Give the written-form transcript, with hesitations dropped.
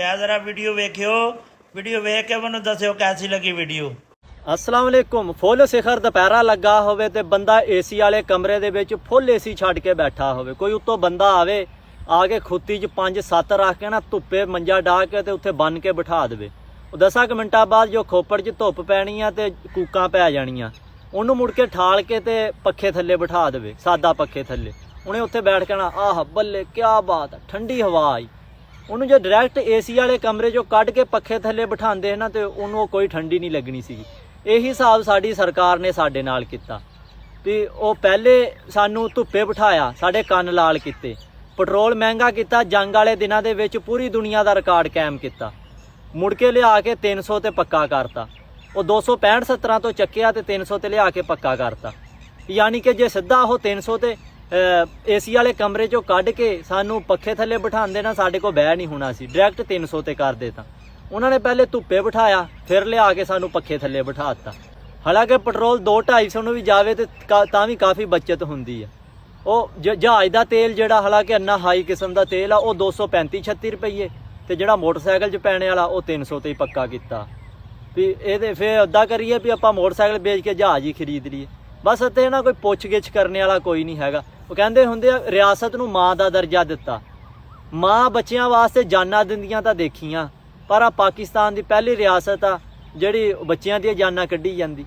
जरा video वेखियो, video वेख के मैनूं दस्सिओ कैसी लगी वीडियो। अस्सलाम वालेकुम। फुੱਲ ਸਿਖਰ ਦੁਪਹਿਰਾ ਲੱਗਾ ਹੋਵੇ ਤੇ ਬੰਦਾ ਏਸੀ ਵਾਲੇ ਕਮਰੇ ਦੇ ਵਿੱਚ ਫੁੱਲ ਏਸੀ ਛੱਡ ਕੇ ਬੈਠਾ ਹੋਵੇ, ਕੋਈ ਉੱਤੋਂ ਬੰਦਾ ਆਵੇ ਆ ਕੇ ਖੁੱਤੀ 'ਚ 5-7 ਰੱਖ ਕੇ ਨਾ ਧੁੱਪੇ ਮੰਜਾ ਢਾ ਕੇ ਤੇ ਉੱਥੇ ਬੰਨ ਕੇ ਬਿਠਾ ਦੇਵੇ। ਉਹ 10 ਕੁ ਮਿੰਟਾਂ ਬਾਅਦ ਜੋ ਖੋਪੜ 'ਚ ਧੁੱਪ ਪੈਣੀ ਆ ਤੇ ਕੂਕਾਂ ਪੈ ਜਾਣੀਆਂ, ਉਹਨੂੰ ਮੁੜ ਕੇ ਠਾਲ ਕੇ ਤੇ ਪੱਖੇ ਥੱਲੇ ਬਿਠਾ ਦੇਵੇ, ਸਾਦਾ ਪੱਖੇ ਥੱਲੇ। ਉਹਨੇ ਉੱਥੇ ਬੈਠ ਕੇ ਨਾ ਆਹ ਬੱਲੇ ਕਿਆ ਬਾਤ, ਠੰਡੀ ਹਵਾ ਆਈ। ਉਹਨੂੰ ਜੇ ਡਾਇਰੈਕਟ ਏਸੀ ਵਾਲੇ ਕਮਰੇ 'ਚੋਂ ਕੱਢ ਕੇ ਪੱਖੇ ਥੱਲੇ ਬਿਠਾਉਂਦੇ ਨਾ ਤੇ ਉਹਨੂੰ ਕੋਈ ਠੰਡੀ ਨਹੀਂ ਲੱਗਣੀ ਸੀਗੀ। ਇਹੀ ਹਿਸਾਬ ਸਾਡੀ ਸਰਕਾਰ ਨੇ ਸਾਡੇ ਨਾਲ ਕੀਤਾ ਵੀ ਉਹ ਪਹਿਲੇ ਸਾਨੂੰ ਧੁੱਪੇ ਬਿਠਾਇਆ, ਸਾਡੇ ਕੰਨ ਲਾਲ ਕੀਤੇ, ਪੈਟਰੋਲ ਮਹਿੰਗਾ ਕੀਤਾ, ਜੰਗ ਵਾਲੇ ਦਿਨਾਂ ਦੇ ਵਿੱਚ ਪੂਰੀ ਦੁਨੀਆ ਦਾ ਰਿਕਾਰਡ ਕਾਇਮ ਕੀਤਾ, ਮੁੜ ਕੇ ਲਿਆ ਕੇ 300 ਤੇ ਪੱਕਾ ਕਰਤਾ। ਉਹ 265-70 ਤੋਂ ਚੱਕਿਆ ਤੇ 300 ਤੇ ਲਿਆ ਕੇ ਪੱਕਾ ਕਰਤਾ। ਯਾਨੀ ਕਿ ਜੇ ਸਿੱਧਾ ਉਹ 300 ਤੇ ਏਸੀ ਵਾਲੇ ਕਮਰੇ 'ਚੋਂ ਕੱਢ ਕੇ ਸਾਨੂੰ ਪੱਖੇ ਥੱਲੇ ਬਿਠਾਉਂਦੇ ਨਾ, ਸਾਡੇ ਕੋਲ ਬਹਿ ਨਹੀਂ ਹੋਣਾ ਸੀ, ਡਾਇਰੈਕਟ 300 ਤੇ ਕਰਦੇ ਤਾਂ। ਉਹਨਾਂ ਨੇ ਪਹਿਲੇ ਧੁੱਪੇ ਬਿਠਾਇਆ, ਫਿਰ ਲਿਆ ਕੇ ਸਾਨੂੰ ਪੱਖੇ ਥੱਲੇ ਬਿਠਾ ਦਿੱਤਾ। ਹਾਲਾਂਕਿ ਪੈਟਰੋਲ 200-250 ਨੂੰ ਵੀ ਜਾਵੇ ਤੇ ਤਾਂ ਵੀ ਕਾਫੀ ਬੱਚਤ ਹੁੰਦੀ ਆ। ਉਹ ਜਹਾਜ਼ ਦਾ ਤੇਲ ਜਿਹੜਾ ਹਾਲਾਂਕਿ ਇੰਨਾ ਹਾਈ ਕਿਸਮ ਦਾ ਤੇਲ ਆ, ਉਹ 235-36 ਰੁਪਈਏ, ਤੇ ਜਿਹੜਾ ਮੋਟਰਸਾਈਕਲ 'ਚ ਪੈਣੇ ਵਾਲਾ ਉਹ 300 ਤੇ ਹੀ ਪੱਕਾ ਕੀਤਾ ਵੀ ਇਹਦੇ। ਫਿਰ ਉੱਦਾਂ ਕਰੀਏ ਵੀ ਆਪਾਂ ਮੋਟਰਸਾਈਕਲ ਵੇਚ ਕੇ ਜਹਾਜ਼ ਹੀ ਖਰੀਦ ਲਈਏ ਬਸ। ਅਤੇ ਨਾ ਕੋਈ ਪੁੱਛ ਗਿੱਛ ਕਰਨ ਵਾਲਾ ਕੋਈ ਨਹੀਂ ਹੈਗਾ। ਉਹ ਕਹਿੰਦੇ ਹੁੰਦੇ ਆ ਰਿਆਸਤ ਨੂੰ ਮਾਂ ਦਾ ਦਰਜਾ ਦਿੱਤਾ। ਮਾਂ ਬੱਚਿਆਂ ਵਾਸਤੇ ਜਾਨਾਂ ਦਿੰਦੀਆਂ ਤਾਂ ਦੇਖੀਆਂ, ਪਰ ਆ ਪਾਕਿਸਤਾਨ ਦੀ ਪਹਿਲੀ ਰਿਆਸਤ ਆ ਜਿਹੜੀ ਬੱਚਿਆਂ ਦੀਆਂ ਜਾਨਾਂ ਕੱਢੀ ਜਾਂਦੀ।